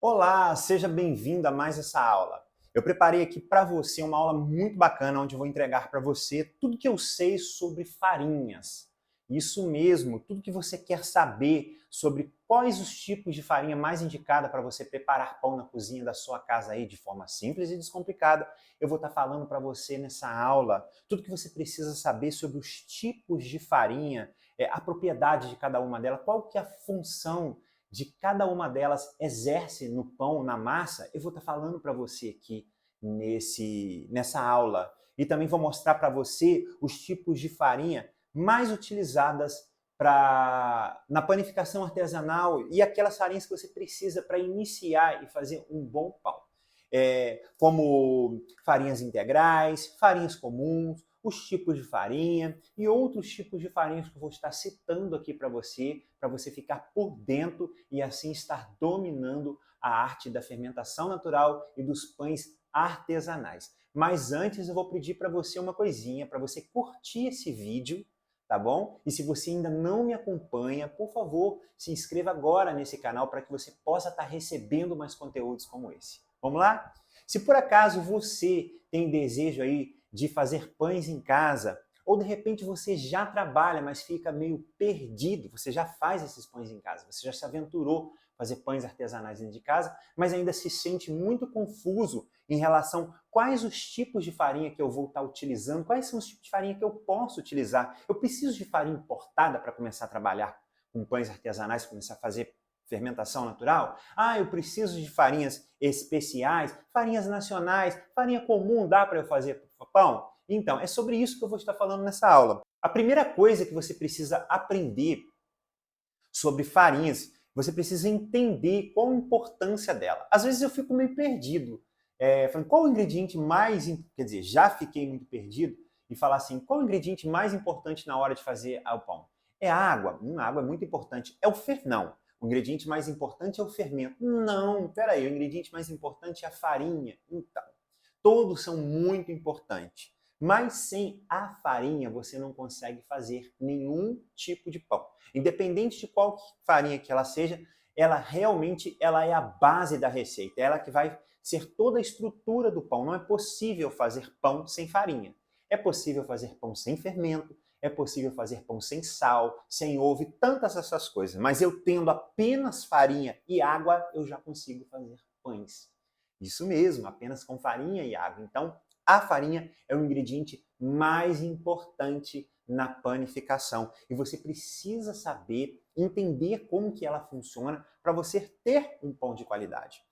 Olá, seja bem-vindo a mais essa aula. Eu preparei aqui para você uma aula muito bacana, onde eu vou entregar para você tudo que eu sei sobre farinhas. Isso mesmo, tudo que você quer saber sobre quais os tipos de farinha mais indicada para você preparar pão na cozinha da sua casa aí de forma simples e descomplicada. Eu vou estar falando para você nessa aula tudo que você precisa saber sobre os tipos de farinha, a propriedade de cada uma delas, qual que é a função de cada uma delas exerce no pão, na massa, eu vou estar falando para você aqui nessa aula. E também vou mostrar para você os tipos de farinha mais utilizadas na panificação artesanal e aquelas farinhas que você precisa para iniciar e fazer um bom pão. Como farinhas integrais, farinhas comuns, os tipos de farinha e outros tipos de farinhas que eu vou estar citando aqui para você ficar por dentro e assim estar dominando a arte da fermentação natural e dos pães artesanais. Mas antes eu vou pedir para você uma coisinha, para você curtir esse vídeo, tá bom? E se você ainda não me acompanha, por favor, se inscreva agora nesse canal para que você possa estar recebendo mais conteúdos como esse. Vamos lá? Se por acaso você tem desejo aí de fazer pães em casa, ou de repente você já trabalha, mas fica meio perdido, você já faz esses pães em casa, você já se aventurou a fazer pães artesanais dentro de casa, mas ainda se sente muito confuso em relação a quais os tipos de farinha que eu vou estar utilizando, quais são os tipos de farinha que eu posso utilizar. Eu preciso de farinha importada para começar a trabalhar com pães artesanais, começar a fazer fermentação natural? Ah, eu preciso de farinhas especiais, farinhas nacionais, farinha comum dá para eu fazer pão? Então, é sobre isso que eu vou estar falando nessa aula. A primeira coisa que você precisa aprender sobre farinhas, você precisa entender qual a importância dela. Às vezes eu fico meio perdido, falando qual o ingrediente mais, quer dizer, já fiquei muito perdido e falar assim, qual o ingrediente mais importante na hora de fazer o pão? É a água. A água é muito importante. É o fermento. Não. O ingrediente mais importante é o fermento. Não, peraí, o ingrediente mais importante é a farinha. Então, todos são muito importantes. Mas sem a farinha você não consegue fazer nenhum tipo de pão. Independente de qual farinha que ela seja, ela realmente ela é a base da receita. É ela que vai ser toda a estrutura do pão. Não é possível fazer pão sem farinha. É possível fazer pão sem fermento, é possível fazer pão sem sal, sem ovo e tantas essas coisas. Mas eu tendo apenas farinha e água, eu já consigo fazer pães. Isso mesmo, apenas com farinha e água. Então, a farinha é o ingrediente mais importante na panificação. E você precisa saber, entender como que ela funciona para você ter um pão de qualidade.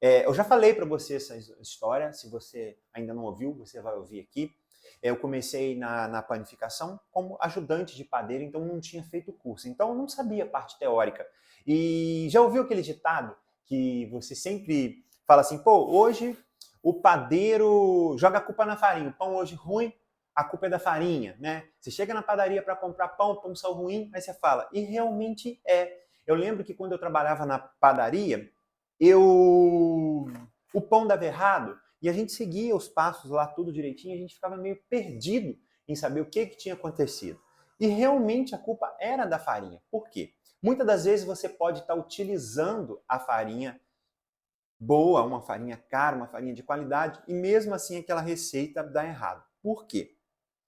Eu já falei para você essa história, se você ainda não ouviu, você vai ouvir aqui. Eu comecei na panificação como ajudante de padeiro, então não tinha feito curso. Então eu não sabia a parte teórica. E já ouviu aquele ditado que você sempre fala assim, pô, hoje o padeiro joga a culpa na farinha, o pão hoje ruim, a culpa é da farinha, né? Você chega na padaria para comprar pão, o pão saiu ruim, aí você fala, e realmente é. Eu lembro que quando eu trabalhava na padaria, o pão dava errado e a gente seguia os passos lá tudo direitinho, a gente ficava meio perdido em saber o que tinha acontecido. E realmente a culpa era da farinha. Por quê? Muitas das vezes você pode estar utilizando a farinha boa, uma farinha cara, uma farinha de qualidade, e mesmo assim aquela receita dá errado. Por quê?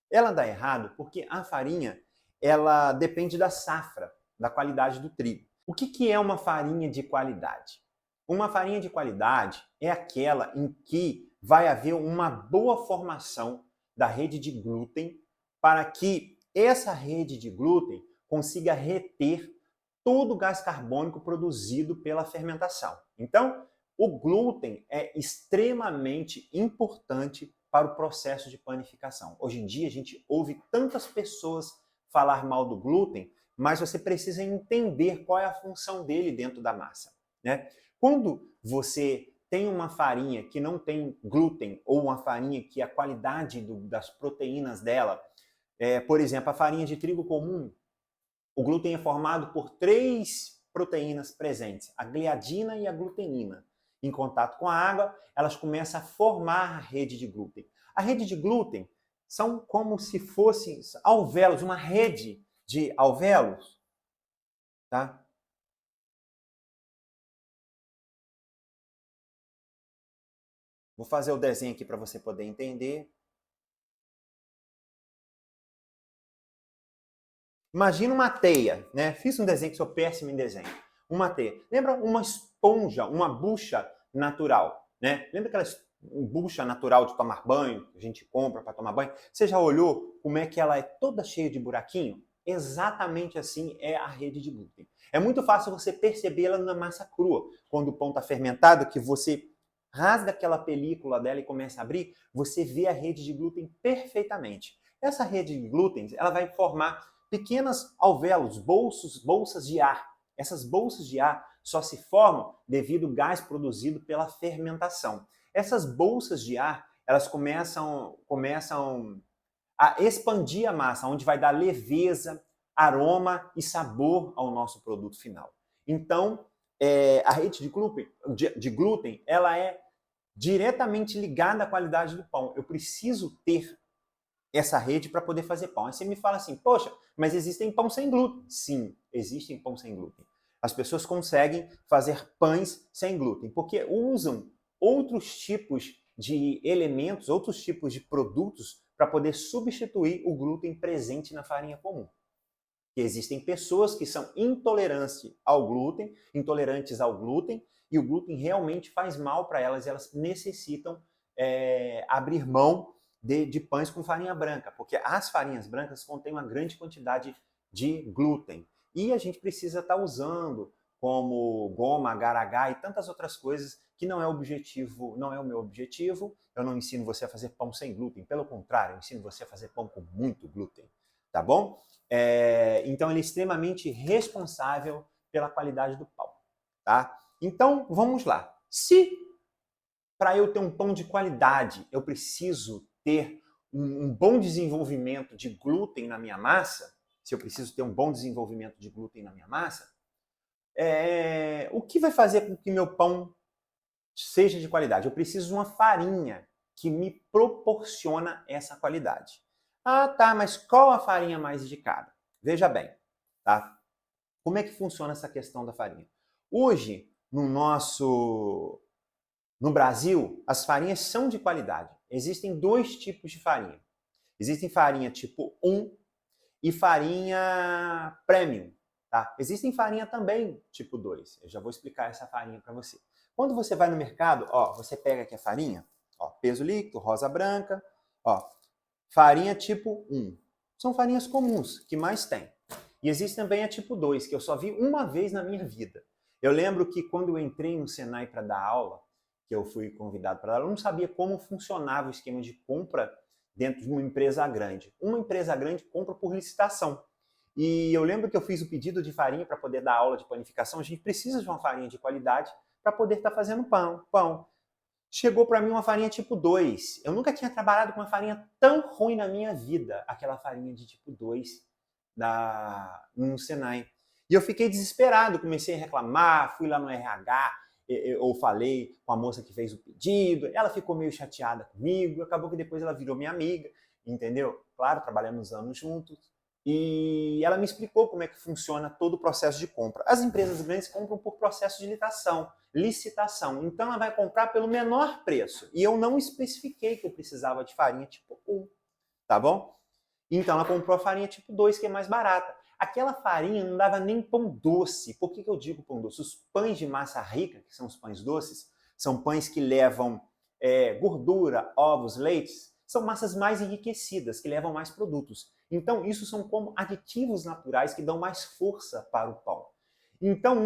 Ela dá errado porque a farinha ela depende da safra, da qualidade do trigo. O que é uma farinha de qualidade? Uma farinha de qualidade é aquela em que vai haver uma boa formação da rede de glúten para que essa rede de glúten consiga reter todo o gás carbônico produzido pela fermentação. Então, o glúten é extremamente importante para o processo de panificação. Hoje em dia, a gente ouve tantas pessoas falar mal do glúten, mas você precisa entender qual é a função dele dentro da massa, né? Quando você tem uma farinha que não tem glúten ou uma farinha que a qualidade das proteínas dela, por exemplo, a farinha de trigo comum, o glúten é formado por três proteínas presentes, a gliadina e a glutenina. Em contato com a água, elas começam a formar a rede de glúten. A rede de glúten são como se fossem alvéolos, uma rede de alvéolos, tá? Vou fazer o desenho aqui para você poder entender. Imagina uma teia, né? Fiz um desenho que sou péssimo em desenho. Uma teia. Lembra uma esponja, uma bucha natural, né? Lembra aquela bucha natural de tomar banho que a gente compra para tomar banho? Você já olhou como é que ela é toda cheia de buraquinho? Exatamente assim é a rede de glúten. É muito fácil você percebê-la na massa crua. Quando o pão está fermentado, que você rasga aquela película dela e começa a abrir, você vê a rede de glúten perfeitamente. Essa rede de glúten, ela vai formar pequenas alvéolos, bolsas de ar. Essas bolsas de ar só se formam devido ao gás produzido pela fermentação. Essas bolsas de ar, elas começam a expandir a massa, onde vai dar leveza, aroma e sabor ao nosso produto final. Então, a rede de glúten, ela é diretamente ligada à qualidade do pão. Eu preciso ter essa rede para poder fazer pão. Aí você me fala assim, poxa, mas existem pão sem glúten. Sim, existem pão sem glúten. As pessoas conseguem fazer pães sem glúten, porque usam outros tipos de elementos, outros tipos de produtos para poder substituir o glúten presente na farinha comum. E existem pessoas que são intolerantes ao glúten, e o glúten realmente faz mal para elas, e elas necessitam abrir mão de pães com farinha branca, porque as farinhas brancas contêm uma grande quantidade de glúten. E a gente precisa estar usando como goma, agar-agar e tantas outras coisas que não é objetivo, não é o meu objetivo. Eu não ensino você a fazer pão sem glúten, pelo contrário, eu ensino você a fazer pão com muito glúten, tá bom? Então ele é extremamente responsável pela qualidade do pão, tá? Então vamos lá. Se para eu ter um pão de qualidade eu preciso ter um bom desenvolvimento de glúten na minha massa, se eu preciso ter um bom desenvolvimento de glúten na minha massa, o que vai fazer com que meu pão seja de qualidade? Eu preciso de uma farinha que me proporciona essa qualidade. Ah, tá, mas qual a farinha mais indicada? Veja bem, tá? Como é que funciona essa questão da farinha? Hoje, no Brasil, as farinhas são de qualidade. Existem dois tipos de farinha. Existem farinha tipo 1 e farinha premium. Tá? Existem farinha também tipo 2. Eu já vou explicar essa farinha para você. Quando você vai no mercado, ó, você pega aqui a farinha, ó, peso líquido, rosa branca, ó, farinha tipo 1. São farinhas comuns, que mais tem. E existe também a tipo 2, que eu só vi uma vez na minha vida. Eu lembro que quando eu entrei no Senai para dar aula, que eu fui convidado para dar aula, eu não sabia como funcionava o esquema de compra dentro de uma empresa grande. Uma empresa grande compra por licitação. E eu lembro que eu fiz o pedido de farinha para poder dar aula de panificação. A gente precisa de uma farinha de qualidade para poder estar fazendo pão. Chegou para mim uma farinha tipo 2. Eu nunca tinha trabalhado com uma farinha tão ruim na minha vida, aquela farinha de tipo 2 no Senai. E eu fiquei desesperado, comecei a reclamar, fui lá no RH, eu falei com a moça que fez o pedido, ela ficou meio chateada comigo, acabou que depois ela virou minha amiga, entendeu? Claro, trabalhamos anos juntos. E ela me explicou como é que funciona todo o processo de compra. As empresas grandes compram por processo de licitação. Então ela vai comprar pelo menor preço. E eu não especifiquei que eu precisava de farinha tipo 1, tá bom? Então ela comprou a farinha tipo 2, que é mais barata. Aquela farinha não dava nem pão doce. Por que eu digo pão doce? Os pães de massa rica, que são os pães doces, são pães que levam gordura, ovos, leites, são massas mais enriquecidas, que levam mais produtos. Então, isso são como aditivos naturais que dão mais força para o pão. Então,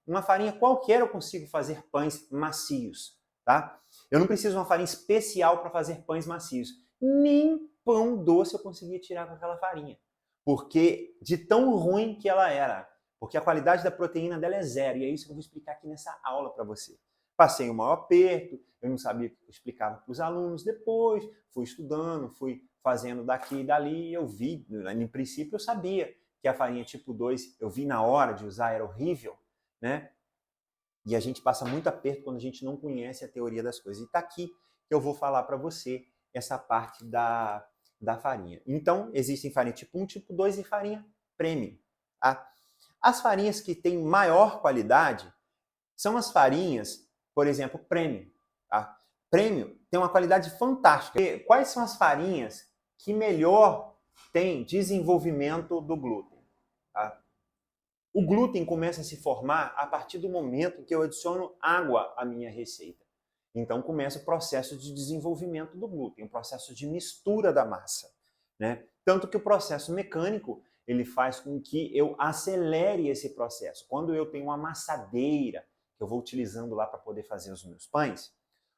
uma farinha qualquer eu consigo fazer pães macios, tá? Eu não preciso de uma farinha especial para fazer pães macios. Nem pão doce eu conseguia tirar com aquela farinha, porque de tão ruim que ela era. Porque a qualidade da proteína dela é zero, e é isso que eu vou explicar aqui nessa aula para você. Passei um maior aperto, eu não sabia o que eu explicava para os alunos. Depois fui estudando, fui fazendo daqui e dali, e eu vi, no princípio eu sabia que a farinha tipo 2, eu vi na hora de usar, era horrível, né? E a gente passa muito aperto quando a gente não conhece a teoria das coisas. E está aqui que eu vou falar para você essa parte da farinha. Então, existem farinha tipo 1, tipo 2 e farinha premium. Tá? As farinhas que têm maior qualidade são as farinhas, por exemplo, premium. Prêmio tem uma qualidade fantástica. E quais são as farinhas que melhor têm desenvolvimento do glúten? Tá? O glúten começa a se formar a partir do momento que eu adiciono água à minha receita. Então começa o processo de desenvolvimento do glúten, o processo de mistura da massa, né? Tanto que o processo mecânico ele faz com que eu acelere esse processo. Quando eu tenho uma amassadeira que eu vou utilizando lá para poder fazer os meus pães,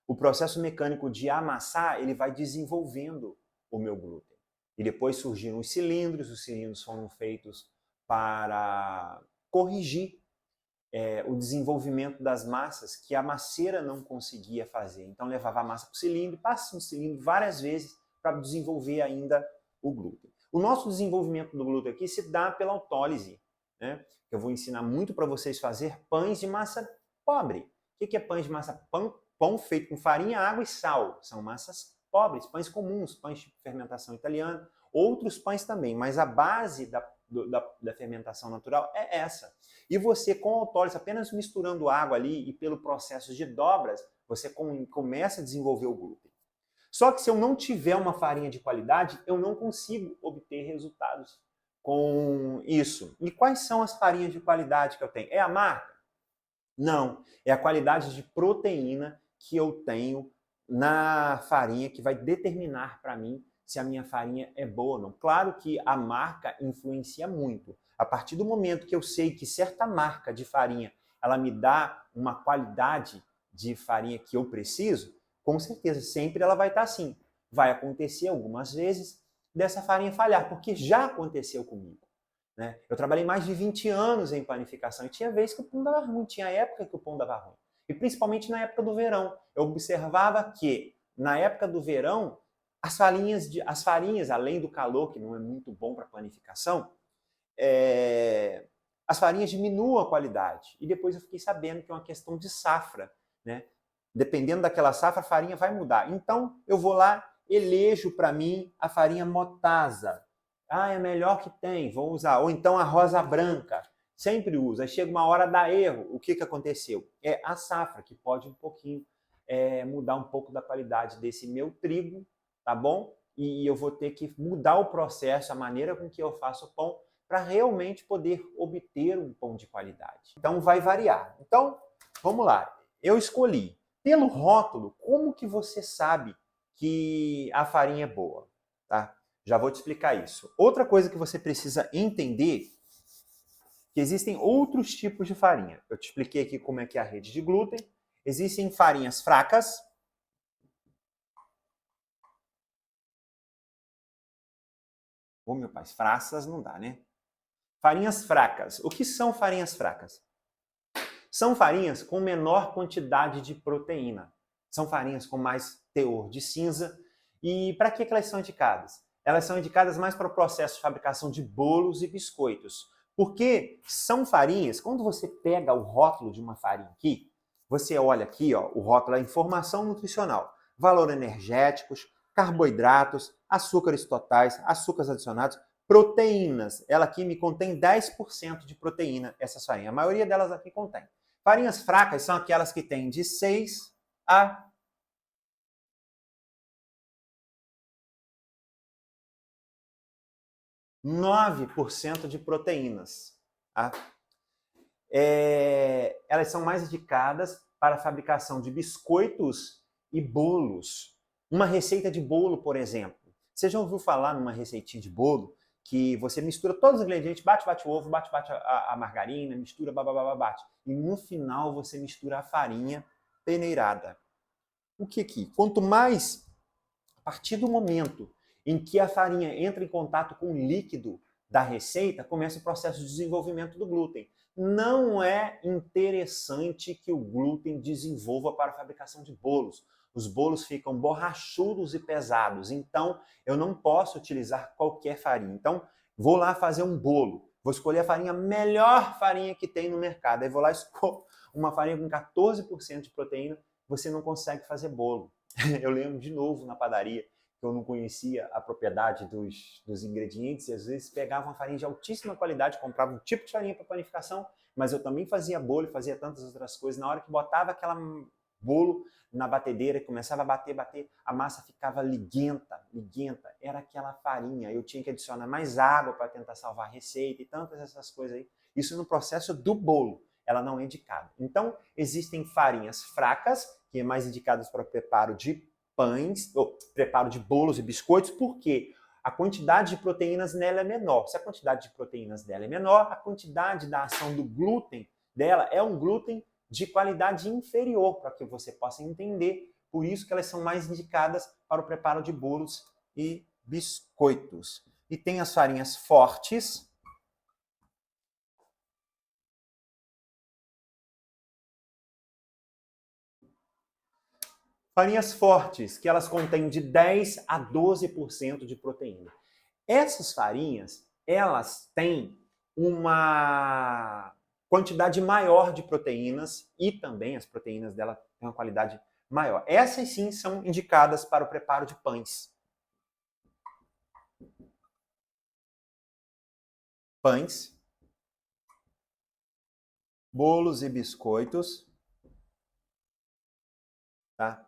o processo mecânico de amassar ele vai desenvolvendo o meu glúten. E depois surgiram os cilindros foram feitos para corrigir o desenvolvimento das massas que a maceira não conseguia fazer. Então levava a massa para o cilindro, passa no cilindro várias vezes para desenvolver ainda o glúten. O nosso desenvolvimento do glúten aqui se dá pela autólise, né? Eu vou ensinar muito para vocês fazer pães de massa pobre. O que é pães de massa? Pão feito com farinha, água e sal. São massas pobres, pães comuns, pães de fermentação italiana, outros pães também, mas a base da fermentação natural é essa. E você, com a autólise, apenas misturando água ali e pelo processo de dobras, você começa a desenvolver o glúten. Só que se eu não tiver uma farinha de qualidade, eu não consigo obter resultados com isso. E quais são as farinhas de qualidade que eu tenho? É a marca? Não. É a qualidade de proteína que eu tenho na farinha que vai determinar para mim se a minha farinha é boa ou não. Claro que a marca influencia muito. A partir do momento que eu sei que certa marca de farinha ela me dá uma qualidade de farinha que eu preciso, com certeza sempre ela vai estar assim. Vai acontecer algumas vezes dessa farinha falhar, porque já aconteceu comigo. Né? Eu trabalhei mais de 20 anos em panificação e tinha vezes que o pão dava ruim, tinha época que o pão dava ruim. E principalmente na época do verão. Eu observava que, na época do verão, as farinhas, além do calor, que não é muito bom para panificação, as farinhas diminuam a qualidade. E depois eu fiquei sabendo que é uma questão de safra. Né? Dependendo daquela safra, a farinha vai mudar. Então, eu vou lá, elejo para mim a farinha Motasa. Ah, é a melhor que tem, vou usar. Ou então a rosa branca. Sempre uso. Aí chega uma hora, dá erro. O que aconteceu? É a safra, que pode um pouquinho mudar um pouco da qualidade desse meu trigo, tá bom? E eu vou ter que mudar o processo, a maneira com que eu faço o pão, para realmente poder obter um pão de qualidade. Então vai variar. Então, vamos lá. Eu escolhi. Pelo rótulo, como que você sabe que a farinha é boa? Tá? Já vou te explicar isso. Outra coisa que você precisa entender que existem outros tipos de farinha. Eu te expliquei aqui como é que é a rede de glúten. Existem farinhas fracas. Ô, meu pai, fraças não dá, né? Farinhas fracas. O que são farinhas fracas? São farinhas com menor quantidade de proteína. São farinhas com mais teor de cinza. E para que elas são indicadas? Elas são indicadas mais para o processo de fabricação de bolos e biscoitos. Porque são farinhas, quando você pega o rótulo de uma farinha aqui, você olha aqui, ó, o rótulo é informação nutricional, valor energéticos, carboidratos, açúcares totais, açúcares adicionados, proteínas. Ela aqui me contém 10% de proteína, essa farinha. A maioria delas aqui contém. Farinhas fracas são aquelas que têm de 6 a 9% de proteínas. Tá? Elas são mais indicadas para a fabricação de biscoitos e bolos. Uma receita de bolo, por exemplo. Você já ouviu falar numa receitinha de bolo que você mistura todos os ingredientes, bate o ovo, bate a margarina, mistura, bate. E no final você mistura a farinha peneirada. O que aqui? Quanto mais, a partir do momento em que a farinha entra em contato com o líquido da receita, começa o processo de desenvolvimento do glúten. Não é interessante que o glúten desenvolva para a fabricação de bolos. Os bolos ficam borrachudos e pesados, então eu não posso utilizar qualquer farinha. Então, vou lá fazer um bolo, vou escolher a melhor farinha que tem no mercado. Aí vou lá e escolho uma farinha com 14% de proteína, você não consegue fazer bolo. Eu lembro de novo na padaria, que eu não conhecia a propriedade dos ingredientes, e às vezes pegava uma farinha de altíssima qualidade, comprava um tipo de farinha para panificação, mas eu também fazia bolo e fazia tantas outras coisas. Na hora que botava bolo na batedeira, começava a bater, a massa ficava liguenta. Era aquela farinha. Eu tinha que adicionar mais água para tentar salvar a receita e tantas essas coisas aí. Isso no processo do bolo, ela não é indicada. Então, existem farinhas fracas, que é mais indicadas para o preparo de pães, ou preparo de bolos e biscoitos, porque a quantidade de proteínas nela é menor. Se a quantidade de proteínas dela é menor, a quantidade da ação do glúten dela é um glúten de qualidade inferior, para que você possa entender. Por isso que elas são mais indicadas para o preparo de bolos e biscoitos. E tem as farinhas fortes. Farinhas fortes, que elas contêm de 10 a 12% de proteína. Essas farinhas, elas têm uma quantidade maior de proteínas e também as proteínas dela têm uma qualidade maior. Essas sim são indicadas para o preparo de pães. Pães, bolos e biscoitos, tá?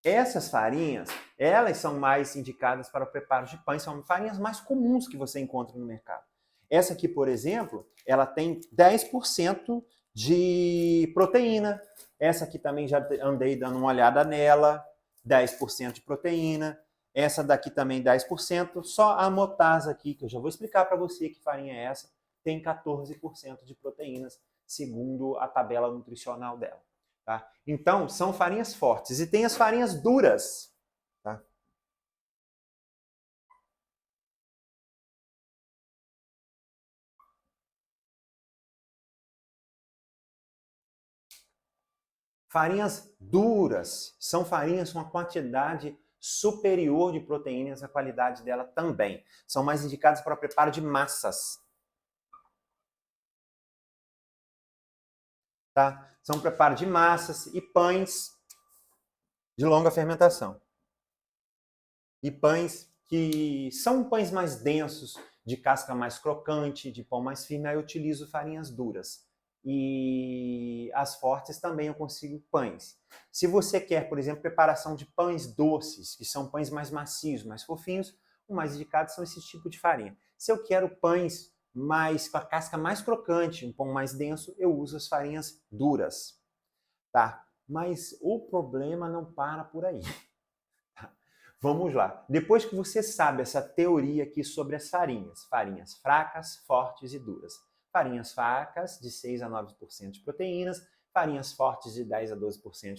Essas farinhas, elas são mais indicadas para o preparo de pães, são farinhas mais comuns que você encontra no mercado. Essa aqui, por exemplo, ela tem 10% de proteína. Essa aqui também já andei dando uma olhada nela, 10% de proteína. Essa daqui também 10%. Só a Motasa aqui, que eu já vou explicar para você que farinha é essa, tem 14% de proteínas, segundo a tabela nutricional dela. Tá? Então, são farinhas fortes. E tem as farinhas duras. Tá? Farinhas duras são farinhas com uma quantidade superior de proteínas, a qualidade dela também. São mais indicadas para o preparo de massas. Tá? São preparo de massas e pães de longa fermentação. E pães que são pães mais densos, de casca mais crocante, de pão mais firme, aí eu utilizo farinhas duras. E as fortes também eu consigo pães. Se você quer, por exemplo, preparação de pães doces, que são pães mais macios, mais fofinhos, o mais indicado são esses tipos de farinha. Se eu quero pães mais com a casca mais crocante, um pão mais denso, eu uso as farinhas duras, tá? Mas o problema não para por aí. Vamos lá. Depois que você sabe essa teoria aqui sobre as farinhas, farinhas fracas, fortes e duras. Farinhas fracas, de 6 a 9% de proteínas, farinhas fortes, de 10 a 12%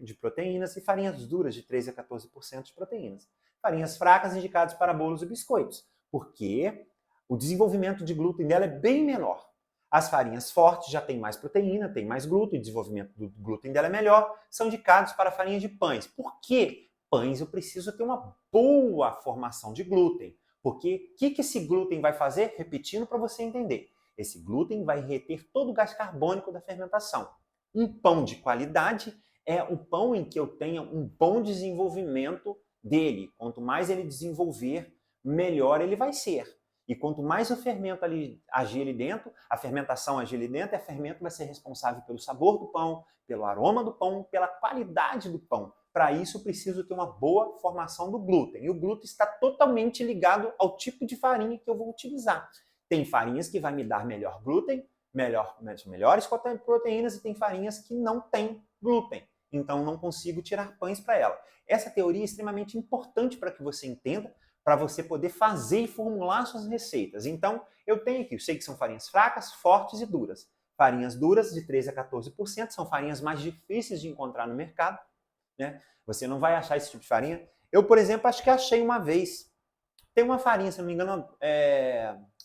de proteínas, e farinhas duras, de 3 a 14% de proteínas. Farinhas fracas indicadas para bolos e biscoitos, porque o desenvolvimento de glúten dela é bem menor. As farinhas fortes já têm mais proteína, têm mais glúten, o desenvolvimento do glúten dela é melhor, são indicados para farinha de pães. Por quê? Pães eu preciso ter uma boa formação de glúten. Porque o que esse glúten vai fazer? Repetindo para você entender. Esse glúten vai reter todo o gás carbônico da fermentação. Um pão de qualidade é um pão em que eu tenha um bom desenvolvimento dele. Quanto mais ele desenvolver, melhor ele vai ser. E quanto mais o fermento ali agir ali dentro, a fermentação agir ali dentro, a fermento vai ser responsável pelo sabor do pão, pelo aroma do pão, pela qualidade do pão. Para isso, eu preciso ter uma boa formação do glúten. E o glúten está totalmente ligado ao tipo de farinha que eu vou utilizar. Tem farinhas que vai me dar melhor glúten, melhores proteínas, e tem farinhas que não têm glúten. Então, não consigo tirar pães para ela. Essa teoria é extremamente importante para que você entenda, para você poder fazer e formular suas receitas. Então, eu tenho aqui, eu sei que são farinhas fracas, fortes e duras. Farinhas duras, de 13 a 14%, são farinhas mais difíceis de encontrar no mercado. Né? Você não vai achar esse tipo de farinha. Eu, por exemplo, acho que achei uma vez. Tem uma farinha, se não me engano,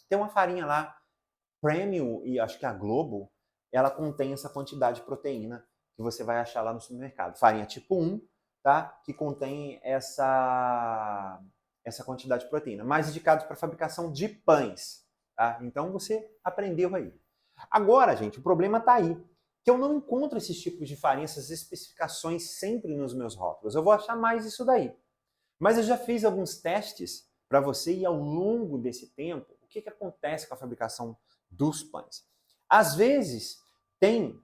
tem uma farinha lá, Premium, e acho que a Globo, ela contém essa quantidade de proteína que você vai achar lá no supermercado. Farinha tipo 1, tá? Que contém essa quantidade de proteína. Mais indicados para fabricação de pães. Tá? Então você aprendeu aí. Agora, gente, o problema está aí. Que eu não encontro esses tipos de farinha, essas especificações sempre nos meus rótulos. Eu vou achar mais isso daí. Mas eu já fiz alguns testes para você e ao longo desse tempo, o que acontece com a fabricação dos pães? Às vezes tem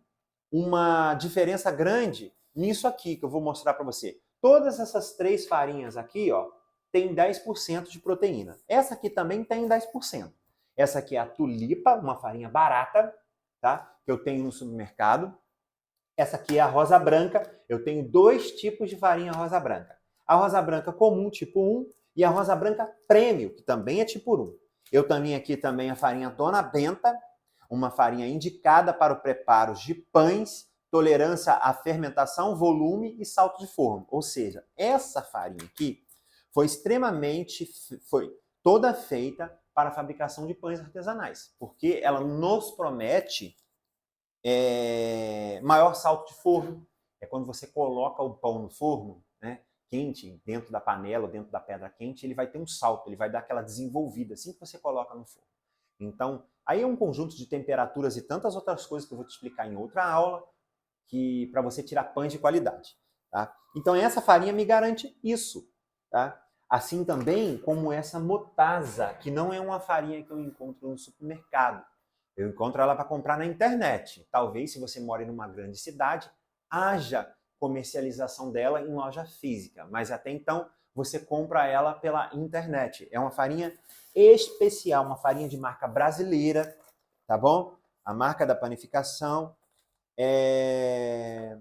uma diferença grande nisso aqui que eu vou mostrar para você. Todas essas 3 farinhas aqui, ó, tem 10% de proteína. Essa aqui também tem 10%. Essa aqui é a tulipa, uma farinha barata, tá? Que eu tenho no supermercado. Essa aqui é a rosa branca. Eu tenho 2 tipos de farinha rosa branca. A rosa branca comum, tipo 1, e a rosa branca premium, que também é tipo 1. Eu tenho aqui também a farinha Dona Benta, uma farinha indicada para o preparo de pães, tolerância à fermentação, volume e salto de forno. Ou seja, essa farinha aqui foi toda feita para a fabricação de pães artesanais, porque ela nos promete maior salto de forno. É quando você coloca o pão no forno, né, quente, dentro da panela, dentro da pedra quente, ele vai ter um salto, ele vai dar aquela desenvolvida assim que você coloca no forno. Então, aí é um conjunto de temperaturas e tantas outras coisas que eu vou te explicar em outra aula, que para você tirar pães de qualidade. Tá? Então, essa farinha me garante isso. Tá? Assim também como essa motazza, que não é uma farinha que eu encontro no supermercado. Eu encontro ela para comprar na internet. Talvez, se você mora em uma grande cidade, haja comercialização dela em loja física. Mas até então, você compra ela pela internet. É uma farinha especial, uma farinha de marca brasileira, tá bom? A marca da panificação é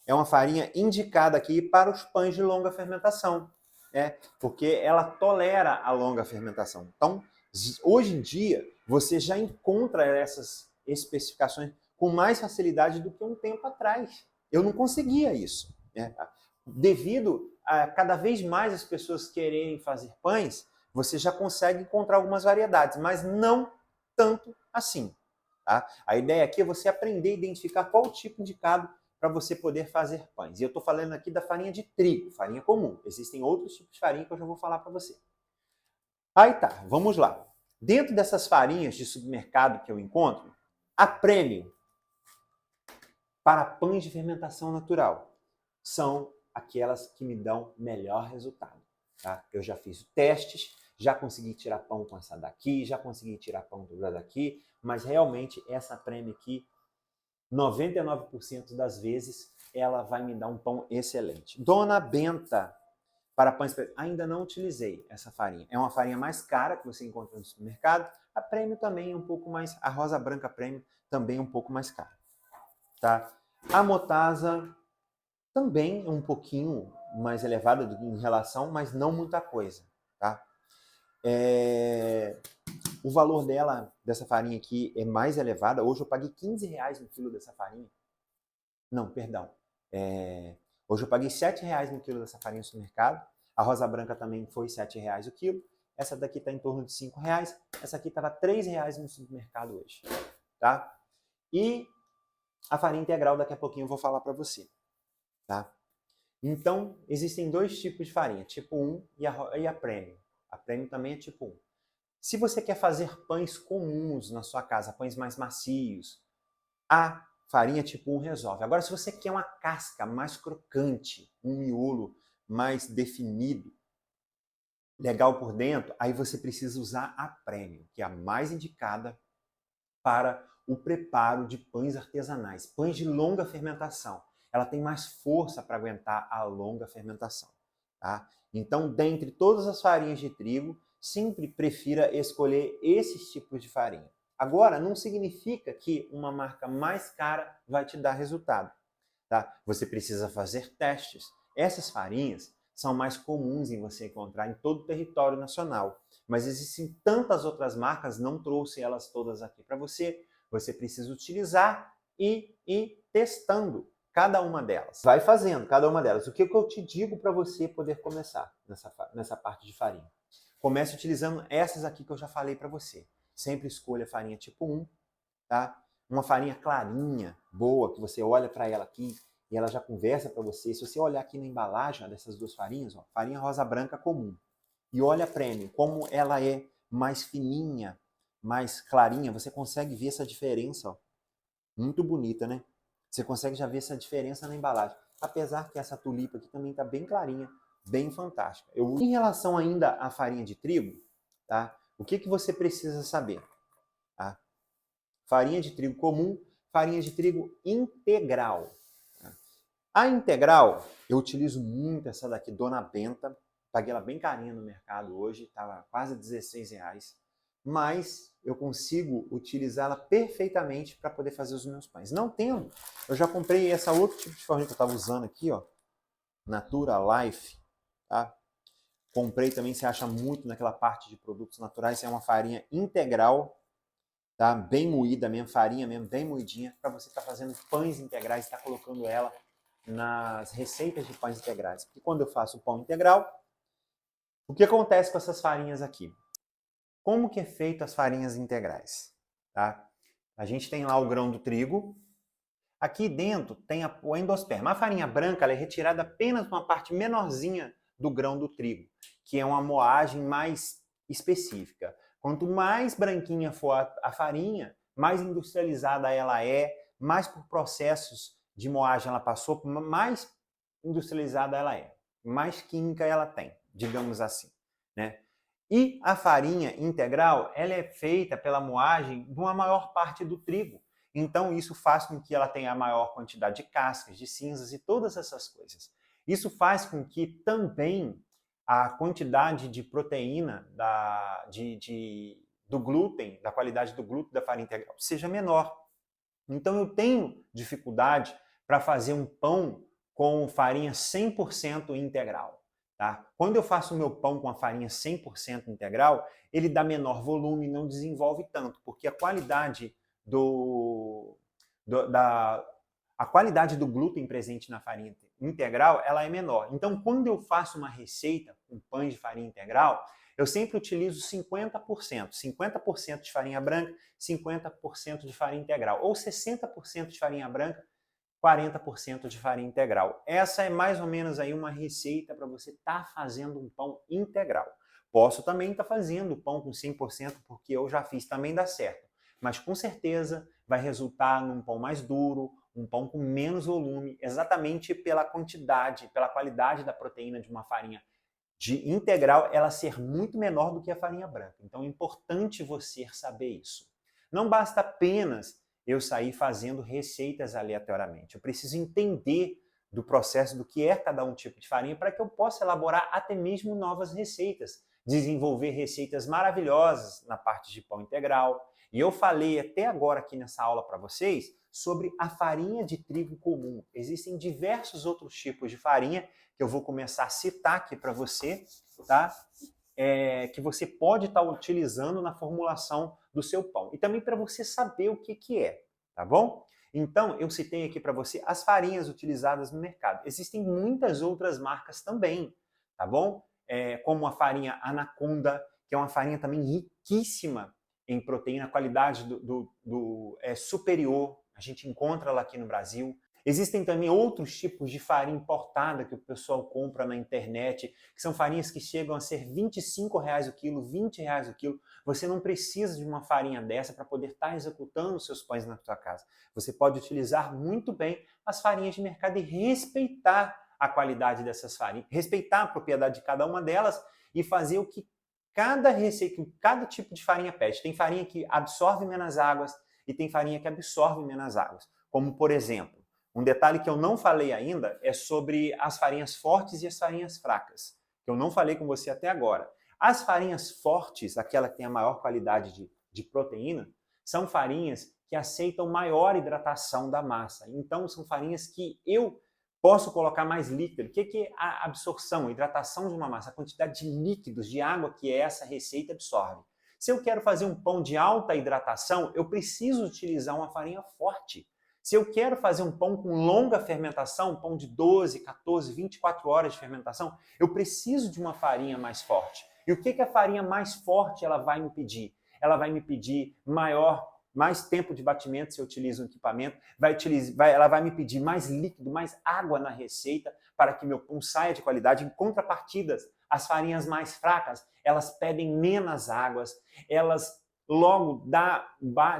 uma farinha indicada aqui para os pães de longa fermentação, né? Porque ela tolera a longa fermentação. Então, hoje em dia, você já encontra essas especificações com mais facilidade do que um tempo atrás. Eu não conseguia isso, né? Devido a cada vez mais as pessoas quererem fazer pães, você já consegue encontrar algumas variedades, mas não tanto assim. Tá? A ideia aqui é você aprender a identificar qual o tipo indicado para você poder fazer pães. E eu estou falando aqui da farinha de trigo, farinha comum. Existem outros tipos de farinha que eu já vou falar para você. Aí tá, vamos lá. Dentro dessas farinhas de supermercado que eu encontro, a Premium para pães de fermentação natural são aquelas que me dão melhor resultado. Tá? Eu já fiz testes, já consegui tirar pão com essa daqui, já consegui tirar pão daqui, mas realmente essa Premium aqui, 99% das vezes, ela vai me dar um pão excelente. Dona Benta, para pães, ainda não utilizei essa farinha. É uma farinha mais cara que você encontra no supermercado. A Premium também é um pouco mais, a rosa branca Premium também é um pouco mais cara. Tá? A motazza também é um pouquinho mais elevada em relação, mas não muita coisa. Tá? O valor dessa farinha aqui é mais elevada. Hoje eu paguei R$15 no quilo dessa farinha. Não, perdão. Hoje eu paguei R$7 no quilo dessa farinha no supermercado. A rosa branca também foi R$7 o quilo. Essa daqui está em torno de R$5. Essa aqui estava R$3 no supermercado hoje. Tá? E a farinha integral daqui a pouquinho eu vou falar para você. Tá? Então, existem 2 tipos de farinha, tipo 1 e a Premium. A Premium também é tipo 1. Se você quer fazer pães comuns na sua casa, pães mais macios, a farinha tipo 1 resolve. Agora, se você quer uma casca mais crocante, um miolo mais definido, legal por dentro, aí você precisa usar a Premium, que é a mais indicada para o preparo de pães artesanais, pães de longa fermentação. Ela tem mais força para aguentar a longa fermentação. Tá? Então, dentre todas as farinhas de trigo, sempre prefira escolher esses tipos de farinha. Agora, não significa que uma marca mais cara vai te dar resultado. Tá? Você precisa fazer testes. Essas farinhas são mais comuns em você encontrar em todo o território nacional. Mas existem tantas outras marcas, não trouxe elas todas aqui para você. Você precisa utilizar e ir testando cada uma delas. Vai fazendo cada uma delas. O que eu te digo para você poder começar nessa parte de farinha? Comece utilizando essas aqui que eu já falei para você. Sempre escolha farinha tipo 1, tá? Uma farinha clarinha, boa, que você olha para ela aqui e ela já conversa para você. Se você olhar aqui na embalagem dessas 2 farinhas, ó, farinha rosa branca comum, e olha a Premium, como ela é mais fininha, mais clarinha, você consegue ver essa diferença, ó. Muito bonita, né? Você consegue já ver essa diferença na embalagem. Apesar que essa tulipa aqui também está bem clarinha, bem fantástica. Em relação ainda à farinha de trigo, tá? O que você precisa saber? Tá? Farinha de trigo comum, farinha de trigo integral. Tá? A integral, eu utilizo muito essa daqui, Dona Benta. Paguei ela bem carinha no mercado hoje, estava quase R$16. Mas eu consigo utilizá-la perfeitamente para poder fazer os meus pães. Não tendo, eu já comprei essa outro tipo de farinha que eu estava usando aqui, ó, Natura Life, tá? Comprei também, você acha muito naquela parte de produtos naturais, é uma farinha integral, tá? Bem moída mesmo, farinha mesmo, bem moidinha, para você estar fazendo pães integrais, estar colocando ela nas receitas de pães integrais. Porque quando eu faço o pão integral, o que acontece com essas farinhas aqui? Como que é feito as farinhas integrais? Tá? A gente tem lá o grão do trigo. Aqui dentro tem o endosperma. A farinha branca ela é retirada apenas uma parte menorzinha do grão do trigo, que é uma moagem mais específica. Quanto mais branquinha for a farinha, mais industrializada ela é, mais por processos de moagem ela passou, mais industrializada ela é, mais química ela tem, digamos assim, né? E a farinha integral, ela é feita pela moagem de uma maior parte do trigo. Então, isso faz com que ela tenha a maior quantidade de cascas, de cinzas e todas essas coisas. Isso faz com que também a quantidade de proteína do glúten, da qualidade do glúten da farinha integral, seja menor. Então, eu tenho dificuldade para fazer um pão com farinha 100% integral. Tá? Quando eu faço o meu pão com a farinha 100% integral, ele dá menor volume, não desenvolve tanto, porque a qualidade a qualidade do glúten presente na farinha integral ela é menor. Então, quando eu faço uma receita com pães de farinha integral, eu sempre utilizo 50%. 50% de farinha branca, 50% de farinha integral. Ou 60% de farinha branca, 40% de farinha integral. Essa é mais ou menos aí uma receita para você estar fazendo um pão integral. Posso também estar fazendo pão com 100%, porque eu já fiz, também dá certo. Mas com certeza vai resultar num pão mais duro, um pão com menos volume, exatamente pela quantidade, pela qualidade da proteína de uma farinha de integral, ela ser muito menor do que a farinha branca. Então é importante você saber isso. Não basta apenas eu sair fazendo receitas aleatoriamente. Eu preciso entender do processo do que é cada um tipo de farinha para que eu possa elaborar até mesmo novas receitas, desenvolver receitas maravilhosas na parte de pão integral. E eu falei até agora aqui nessa aula para vocês sobre a farinha de trigo comum. Existem diversos outros tipos de farinha que eu vou começar a citar aqui para você, tá? Que você pode estar utilizando na formulação do seu pão. E também para você saber o que é, tá bom? Então, eu citei aqui para você as farinhas utilizadas no mercado. Existem muitas outras marcas também, tá bom? Como a farinha Anaconda, que é uma farinha também riquíssima em proteína, a qualidade é superior. A gente encontra ela aqui no Brasil. Existem também outros tipos de farinha importada que o pessoal compra na internet, que são farinhas que chegam a ser R$25 o quilo, R$20 o quilo. Você não precisa de uma farinha dessa para poder estar executando os seus pães na sua casa. Você pode utilizar muito bem as farinhas de mercado e respeitar a qualidade dessas farinhas, respeitar a propriedade de cada uma delas e fazer o que cada receita, cada tipo de farinha pede. Tem farinha que absorve menos águas e tem farinha que absorve menos águas. Como, por exemplo, um detalhe que eu não falei ainda é sobre as farinhas fortes e as farinhas fracas, que eu não falei com você até agora. As farinhas fortes, aquela que tem a maior qualidade de proteína, são farinhas que aceitam maior hidratação da massa. Então, são farinhas que eu posso colocar mais líquido. O que é a absorção, a hidratação de uma massa? A quantidade de líquidos, de água que essa receita absorve. Se eu quero fazer um pão de alta hidratação, eu preciso utilizar uma farinha forte. Se eu quero fazer um pão com longa fermentação, um pão de 12, 14, 24 horas de fermentação, eu preciso de uma farinha mais forte. E o que a farinha mais forte ela vai me pedir? Ela vai me pedir mais tempo de batimento se eu utilizo um equipamento, ela vai me pedir mais líquido, mais água na receita para que meu pão saia de qualidade. Em contrapartida, as farinhas mais fracas, elas pedem menos águas, elas logo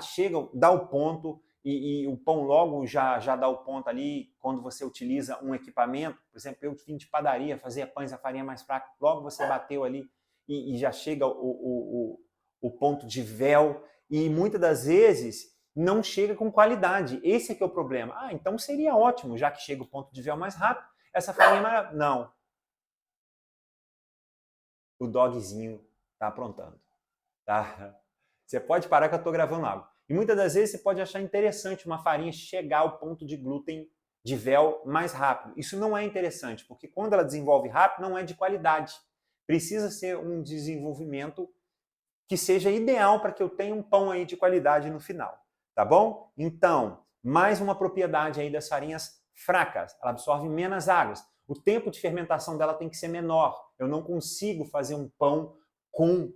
chegam, dá o ponto, e o pão logo já dá o ponto ali quando você utiliza um equipamento. Por exemplo, eu vim de padaria, fazia pães a farinha mais fraca, logo você bateu ali e já chega o ponto de véu. E muitas das vezes não chega com qualidade. Esse é que é o problema. Ah, então seria ótimo, já que chega o ponto de véu mais rápido, essa farinha é maravilhosa. Não. O dogzinho está aprontando. Tá? Você pode parar que eu estou gravando algo. E muitas das vezes você pode achar interessante uma farinha chegar ao ponto de glúten de véu mais rápido. Isso não é interessante, porque quando ela desenvolve rápido, não é de qualidade. Precisa ser um desenvolvimento que seja ideal para que eu tenha um pão aí de qualidade no final. Tá bom? Então, mais uma propriedade aí das farinhas fracas. Ela absorve menos águas. O tempo de fermentação dela tem que ser menor. Eu não consigo fazer um pão com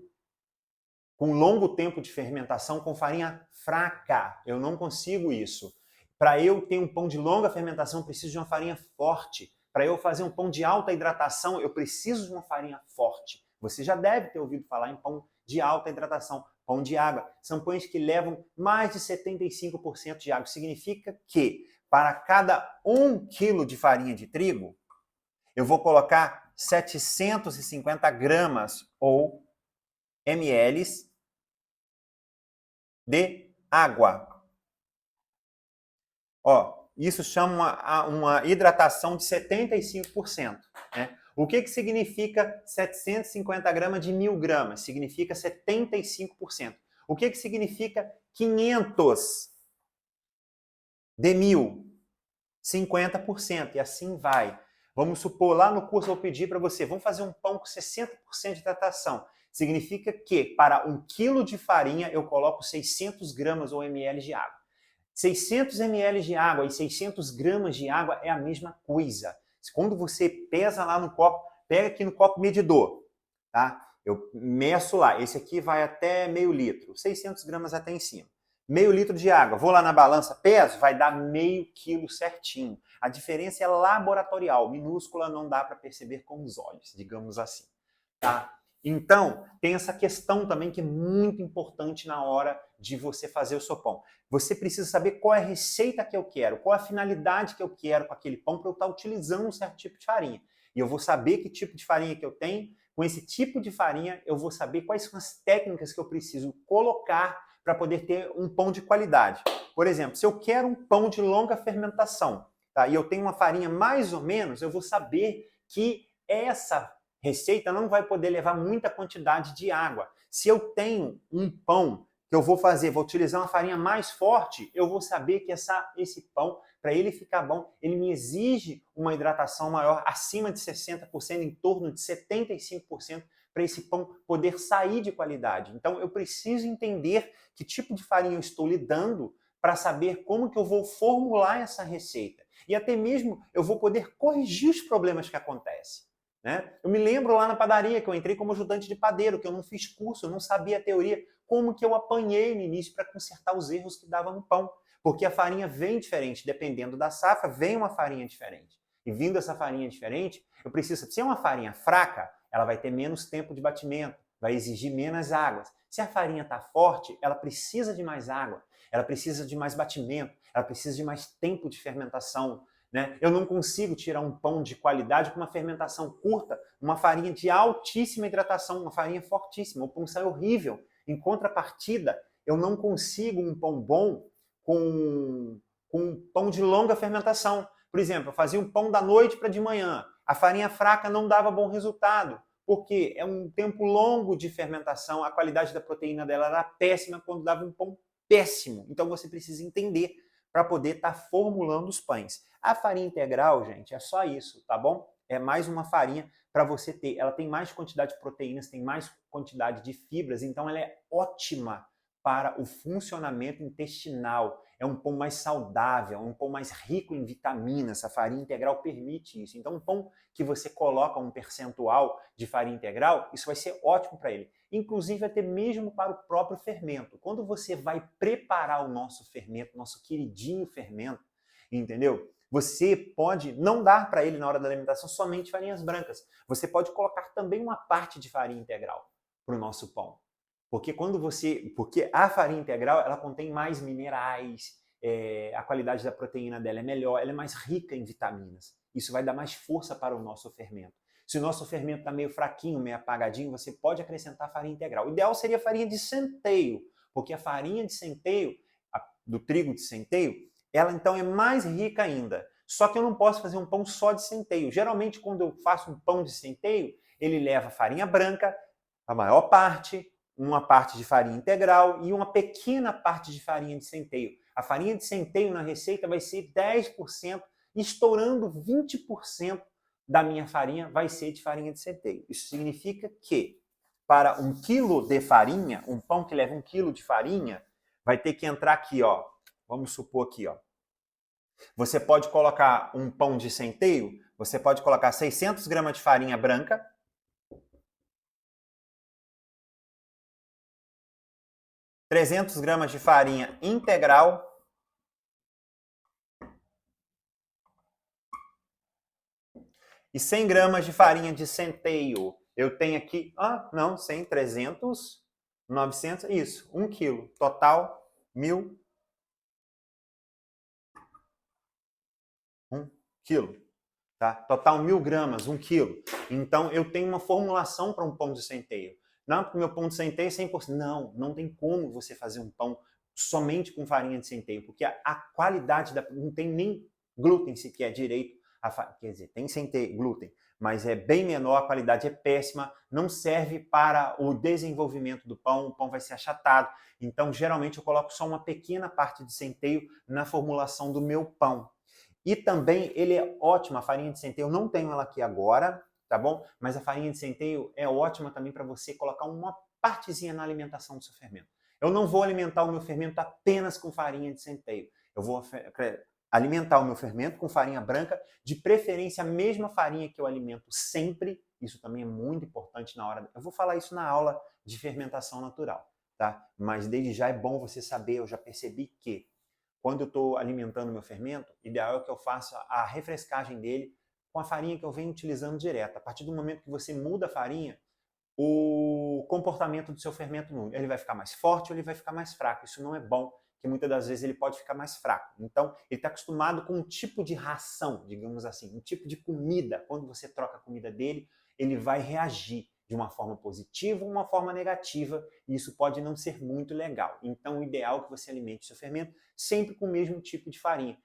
longo tempo de fermentação com farinha fraca. Eu não consigo isso. Para eu ter um pão de longa fermentação, eu preciso de uma farinha forte. Para eu fazer um pão de alta hidratação, eu preciso de uma farinha forte. Você já deve ter ouvido falar em pão de alta hidratação, pão de água. São pães que levam mais de 75% de água. Significa que para cada 1 quilo de farinha de trigo, eu vou colocar 750 gramas ou ml de água. Ó, isso chama uma hidratação de 75%. Né? O que significa 750 gramas de 1.000 gramas? Significa 75%. O que significa 500 de 1.000? 50%. E assim vai. Vamos supor, lá no curso eu vou pedir para você, vamos fazer um pão com 60% de hidratação. Significa que para 1 quilo de farinha eu coloco 600 gramas ou ml de água. 600 ml de água e 600 gramas de água é a mesma coisa. Quando você pesa lá no copo, pega aqui no copo medidor, tá? Eu meço lá, esse aqui vai até meio litro, 600 gramas até em cima. Meio litro de água, vou lá na balança, peso, vai dar meio quilo certinho. A diferença é laboratorial, minúscula, não dá para perceber com os olhos, digamos assim, tá? Então, tem essa questão também que é muito importante na hora de você fazer o seu pão. Você precisa saber qual é a receita que eu quero, qual é a finalidade que eu quero com aquele pão para eu estar utilizando um certo tipo de farinha. E eu vou saber que tipo de farinha que eu tenho. Com esse tipo de farinha, eu vou saber quais são as técnicas que eu preciso colocar para poder ter um pão de qualidade. Por exemplo, se eu quero um pão de longa fermentação, tá? E eu tenho uma farinha mais ou menos, eu vou saber que essa receita não vai poder levar muita quantidade de água. Se eu tenho um pão que eu vou fazer, vou utilizar uma farinha mais forte, eu vou saber que esse pão, para ele ficar bom, ele me exige uma hidratação maior, acima de 60%, em torno de 75%, para esse pão poder sair de qualidade. Então, eu preciso entender que tipo de farinha eu estou lidando para saber como que eu vou formular essa receita. E até mesmo eu vou poder corrigir os problemas que acontecem. Né? Eu me lembro lá na padaria que eu entrei como ajudante de padeiro, que eu não fiz curso, eu não sabia a teoria, como que eu apanhei no início para consertar os erros que dava no pão. Porque a farinha vem diferente, dependendo da safra, vem uma farinha diferente. E vindo essa farinha diferente, eu preciso, se é uma farinha fraca, ela vai ter menos tempo de batimento, vai exigir menos águas. Se a farinha está forte, ela precisa de mais água, ela precisa de mais batimento, ela precisa de mais tempo de fermentação. Né? Eu não consigo tirar um pão de qualidade com uma fermentação curta, uma farinha de altíssima hidratação, uma farinha fortíssima. O pão sai horrível. Em contrapartida, eu não consigo um pão bom com um pão de longa fermentação. Por exemplo, eu fazia um pão da noite para de manhã. A farinha fraca não dava bom resultado, porque é um tempo longo de fermentação, a qualidade da proteína dela era péssima quando dava um pão péssimo. Então você precisa entender para poder estar formulando os pães. A farinha integral, gente, é só isso, tá bom? É mais uma farinha para você ter. Ela tem mais quantidade de proteínas, tem mais quantidade de fibras, então ela é ótima para o funcionamento intestinal. É um pão mais saudável, um pão mais rico em vitaminas. A farinha integral permite isso. Então, um pão que você coloca um percentual de farinha integral, isso vai ser ótimo para ele. Inclusive até mesmo para o próprio fermento. Quando você vai preparar o nosso fermento, nosso queridinho fermento, entendeu? Você pode não dar para ele na hora da alimentação somente farinhas brancas. Você pode colocar também uma parte de farinha integral para o nosso pão. Porque a farinha integral ela contém mais minerais, a qualidade da proteína dela é melhor, ela é mais rica em vitaminas. Isso vai dar mais força para o nosso fermento. Se o nosso fermento está meio fraquinho, meio apagadinho, você pode acrescentar farinha integral. O ideal seria farinha de centeio, porque a farinha de centeio, do trigo de centeio, ela então é mais rica ainda. Só que eu não posso fazer um pão só de centeio. Geralmente, quando eu faço um pão de centeio, ele leva farinha branca, a maior parte, uma parte de farinha integral e uma pequena parte de farinha de centeio. A farinha de centeio na receita vai ser 10%, estourando 20% da minha farinha vai ser de farinha de centeio. Isso significa que para 1 quilo de farinha, um pão que leva 1 quilo de farinha, vai ter que entrar aqui, ó. Vamos supor aqui, ó. Você pode colocar um pão de centeio, você pode colocar 600 gramas de farinha branca, 300 gramas de farinha integral, e 100 gramas de farinha de centeio. Eu tenho aqui, 100, 300, 900, isso, 1 quilo. Total, 1.000, 1 quilo. Tá? Total 1.000 gramas, 1 quilo. Então, eu tenho uma formulação para um pão de centeio. Não, porque meu pão de centeio é 100%. Não tem como você fazer um pão somente com farinha de centeio, porque a qualidade não tem nem glúten sequer direito. Quer dizer, tem centeio, glúten, mas é bem menor, a qualidade é péssima, não serve para o desenvolvimento do pão, o pão vai ser achatado. Então, geralmente, eu coloco só uma pequena parte de centeio na formulação do meu pão. E também ele é ótimo, a farinha de centeio, eu não tenho ela aqui agora, tá bom? Mas a farinha de centeio é ótima também para você colocar uma partezinha na alimentação do seu fermento. Eu não vou alimentar o meu fermento apenas com farinha de centeio. Eu vou alimentar o meu fermento com farinha branca, de preferência a mesma farinha que eu alimento sempre. Isso também é muito importante na hora. Eu vou falar isso na aula de fermentação natural, tá? Mas desde já é bom você saber, eu já percebi que quando eu estou alimentando o meu fermento, o ideal é que eu faça a refrescagem dele com a farinha que eu venho utilizando direto. A partir do momento que você muda a farinha, o comportamento do seu fermento muda. Ele vai ficar mais forte ou ele vai ficar mais fraco. Isso não é bom, porque muitas das vezes ele pode ficar mais fraco. Então, ele está acostumado com um tipo de ração, digamos assim, um tipo de comida. Quando você troca a comida dele, ele vai reagir de uma forma positiva ou uma forma negativa, e isso pode não ser muito legal. Então, o ideal é que você alimente o seu fermento sempre com o mesmo tipo de farinha.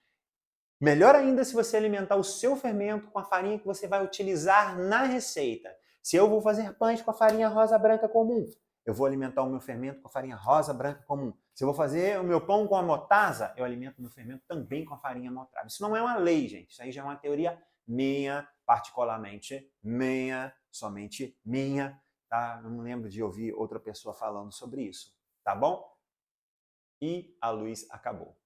Melhor ainda se você alimentar o seu fermento com a farinha que você vai utilizar na receita. Se eu vou fazer pães com a farinha rosa branca comum, eu vou alimentar o meu fermento com a farinha rosa branca comum. Se eu vou fazer o meu pão com a motazza, eu alimento o meu fermento também com a farinha motazza. Isso não é uma lei, gente. Isso aí já é uma teoria minha, particularmente minha, somente minha, tá? Eu não lembro de ouvir outra pessoa falando sobre isso, tá bom? E a luz acabou.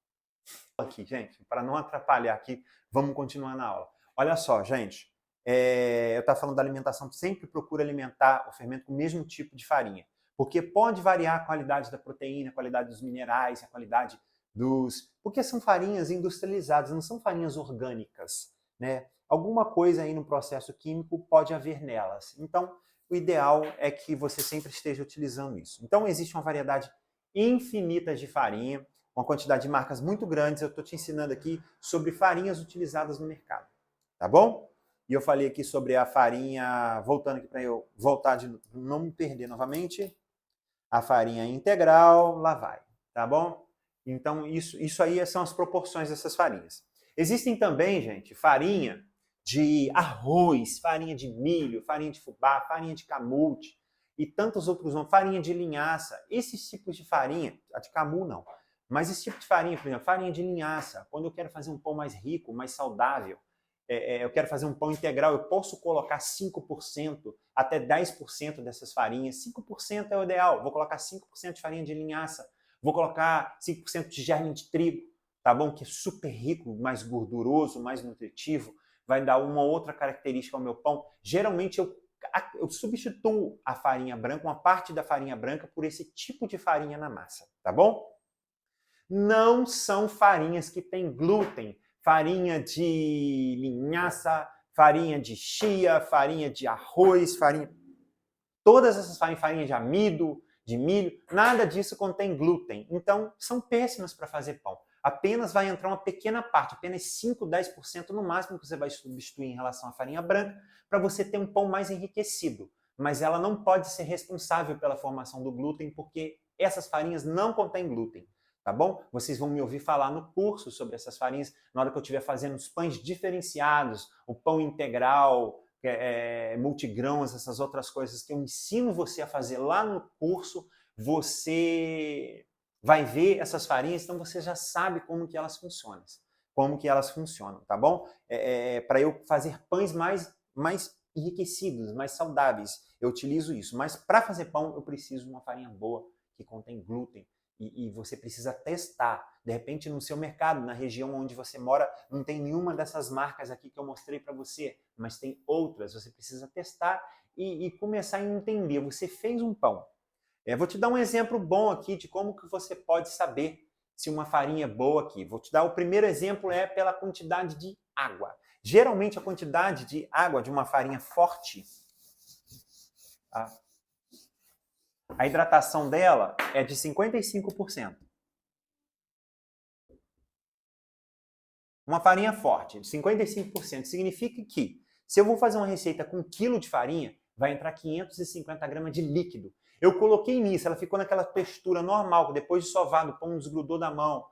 Aqui, gente, para não atrapalhar aqui, vamos continuar na aula. Olha só, gente, eu estava falando da alimentação, sempre procura alimentar o fermento com o mesmo tipo de farinha, porque pode variar a qualidade da proteína, a qualidade dos minerais, a qualidade dos... Porque são farinhas industrializadas, não são farinhas orgânicas, né? Alguma coisa aí no processo químico pode haver nelas. Então, o ideal é que você sempre esteja utilizando isso. Então, existe uma variedade infinita de farinha, uma quantidade de marcas muito grandes. Eu estou te ensinando aqui sobre farinhas utilizadas no mercado, tá bom? E eu falei aqui sobre a farinha, voltando aqui para eu voltar de não me perder novamente, a farinha integral, lá vai, tá bom? Então, isso aí são as proporções dessas farinhas. Existem também, gente, farinha de arroz, farinha de milho, farinha de fubá, farinha de camute e tantos outros nomes, farinha de linhaça. Esses tipos de farinha, a de camu não, mas esse tipo de farinha, por exemplo, farinha de linhaça, quando eu quero fazer um pão mais rico, mais saudável, eu quero fazer um pão integral, eu posso colocar 5% até 10% dessas farinhas. 5% é o ideal. Vou colocar 5% de farinha de linhaça. Vou colocar 5% de germe de trigo, tá bom? Que é super rico, mais gorduroso, mais nutritivo. Vai dar uma outra característica ao meu pão. Geralmente eu substituo a farinha branca, uma parte da farinha branca, por esse tipo de farinha na massa, tá bom? Não são farinhas que têm glúten. Farinha de linhaça, farinha de chia, farinha de arroz, farinha... Todas essas farinhas, farinha de amido, de milho, nada disso contém glúten. Então, são péssimas para fazer pão. Apenas vai entrar uma pequena parte, apenas 5, 10% no máximo que você vai substituir em relação à farinha branca, para você ter um pão mais enriquecido. Mas ela não pode ser responsável pela formação do glúten, porque essas farinhas não contêm glúten. tá bom? Vocês vão me ouvir falar no curso sobre essas farinhas, na hora que eu estiver fazendo os pães diferenciados, o pão integral, multigrãos, essas outras coisas que eu ensino você a fazer lá no curso, você vai ver essas farinhas, então você já sabe como que elas funcionam. Como que elas funcionam, tá bom? Para eu fazer pães mais enriquecidos, mais saudáveis, eu utilizo isso. Mas para fazer pão, eu preciso de uma farinha boa, que contém glúten. E você precisa testar. De repente, no seu mercado, na região onde você mora, não tem nenhuma dessas marcas aqui que eu mostrei para você, mas tem outras. Você precisa testar e começar a entender. Você fez um pão. Vou te dar um exemplo bom aqui de como que você pode saber se uma farinha é boa aqui. Vou te dar o primeiro exemplo pela quantidade de água. Geralmente a quantidade de água de uma farinha forte, a hidratação dela é de 55%. Uma farinha forte, de 55%, significa que se eu vou fazer uma receita com 1 kg de farinha, vai entrar 550 gramas de líquido. Eu coloquei nisso, ela ficou naquela textura normal, que depois de sovado, o pão desgrudou da mão,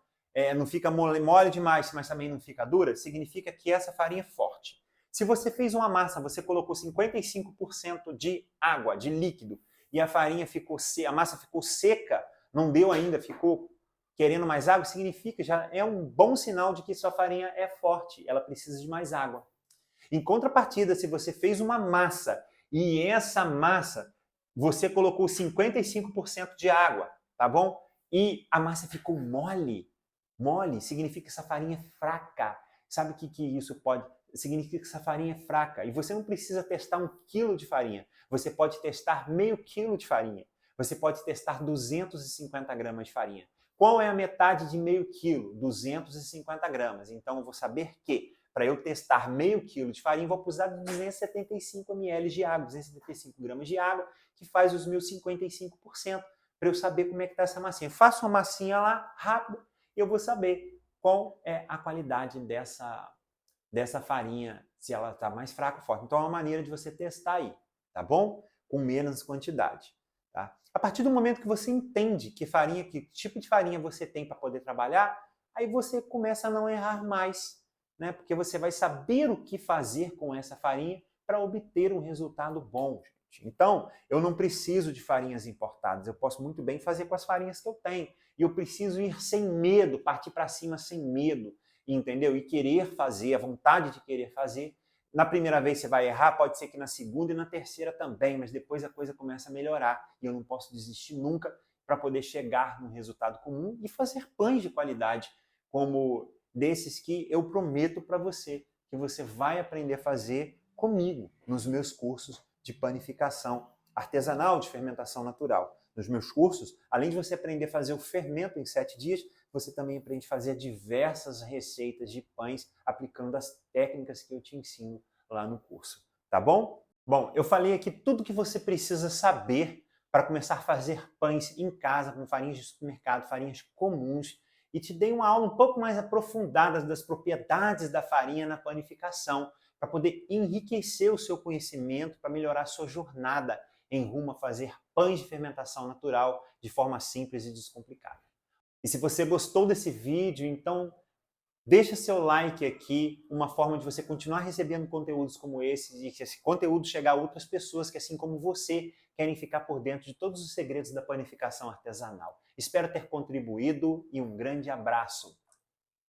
não fica mole demais, mas também não fica dura, significa que essa farinha é forte. Se você fez uma massa, você colocou 55% de água, de líquido, e a massa ficou seca, não deu ainda, ficou querendo mais água, significa, já é um bom sinal de que sua farinha é forte, ela precisa de mais água. Em contrapartida, se você fez uma massa e essa massa você colocou 55% de água, tá bom? E a massa ficou mole. Mole significa que essa farinha é fraca. Sabe o que isso pode? Significa que essa farinha é fraca. E você não precisa testar 1 kg de farinha. Você pode testar meio quilo de farinha. Você pode testar 250 gramas de farinha. Qual é a metade de meio quilo? 250 gramas. Então eu vou saber que para eu testar meio quilo de farinha, vou precisar de 275 ml de água, 275 gramas de água, que faz os meus 55%, para eu saber como é que está essa massinha. Eu faço uma massinha lá, rápido, e eu vou saber qual é a qualidade dessa farinha, se ela está mais fraca ou forte. Então é uma maneira de você testar aí, tá bom? Com menos quantidade. Tá? A partir do momento que você entende que tipo de farinha você tem para poder trabalhar, aí você começa a não errar mais, né? Porque você vai saber o que fazer com essa farinha para obter um resultado bom, gente. Então, eu não preciso de farinhas importadas, eu posso muito bem fazer com as farinhas que eu tenho. E eu preciso ir sem medo, partir para cima sem medo, entendeu? E querer fazer, a vontade de querer fazer. Na primeira vez você vai errar, pode ser que na segunda e na terceira também, mas depois a coisa começa a melhorar. E eu não posso desistir nunca para poder chegar num resultado comum e fazer pães de qualidade, como desses que eu prometo para você, que você vai aprender a fazer comigo nos meus cursos de panificação artesanal, de fermentação natural. Nos meus cursos, além de você aprender a fazer o fermento em 7 dias, você também aprende a fazer diversas receitas de pães aplicando as técnicas que eu te ensino lá no curso. Tá bom? Bom, eu falei aqui tudo que você precisa saber para começar a fazer pães em casa com farinhas de supermercado, farinhas comuns, e te dei uma aula um pouco mais aprofundada das propriedades da farinha na panificação, para poder enriquecer o seu conhecimento, para melhorar a sua jornada em rumo a fazer pães de fermentação natural de forma simples e descomplicada. E se você gostou desse vídeo, então deixa seu like aqui, uma forma de você continuar recebendo conteúdos como esse e que esse conteúdo chegar a outras pessoas que, assim como você, querem ficar por dentro de todos os segredos da panificação artesanal. Espero ter contribuído e um grande abraço.